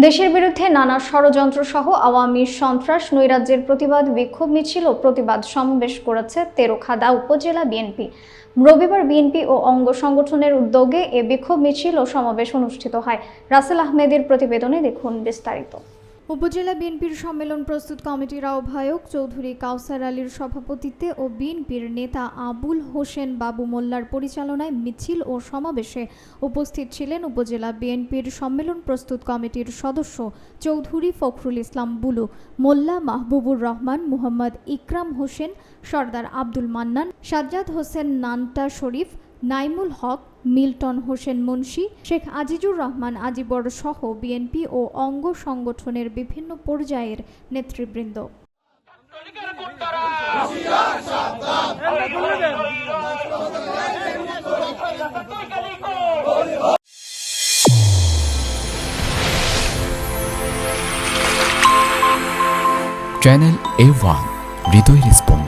দেশের বিরুদ্ধে নানা ষড়যন্ত্র সহ আওয়ামী সন্ত্রাস নৈরাজ্যের প্রতিবাদ বিক্ষোভ মিছিল ও প্রতিবাদ সমাবেশ করেছে তেরখাদা উপজেলা বিএনপি। রবিবার বিএনপি ও অঙ্গ সংগঠনের উদ্যোগে এ বিক্ষোভ মিছিল ও সমাবেশ অনুষ্ঠিত হয়। রাসেল আহমেদের প্রতিবেদনে দেখুন বিস্তারিত। উপজেলা বিএনপির সম্মেলন প্রস্তুত কমিটির আহ্বায়ক চৌধুরী কাউসার আলীর সভাপতিত্বে ও বিএনপির নেতা আবুল হোসেন বাবু মোল্লার পরিচালনায় মিছিল ও সমাবেশে উপস্থিত ছিলেন উপজেলা বিএনপির সম্মেলন প্রস্তুত কমিটির সদস্য চৌধুরী ফখরুল ইসলাম বুলু, মোল্লা মাহবুবুর রহমান, মোহাম্মদ ইকরাম হোসেন, সর্দার আব্দুল মান্নান, সাজ্জাদ হোসেন নান্টা শরীফ, নাইমুল হক, মিল্টন হোসেন মুন্সি, শেখ আজিজুর রহমান আজিবর সহ বিএনপি ও অঙ্গ সংগঠনের বিভিন্ন পর্যায়ের নেতৃবৃন্দ। চ্যানেল A1 হৃদয় রেসপন্স।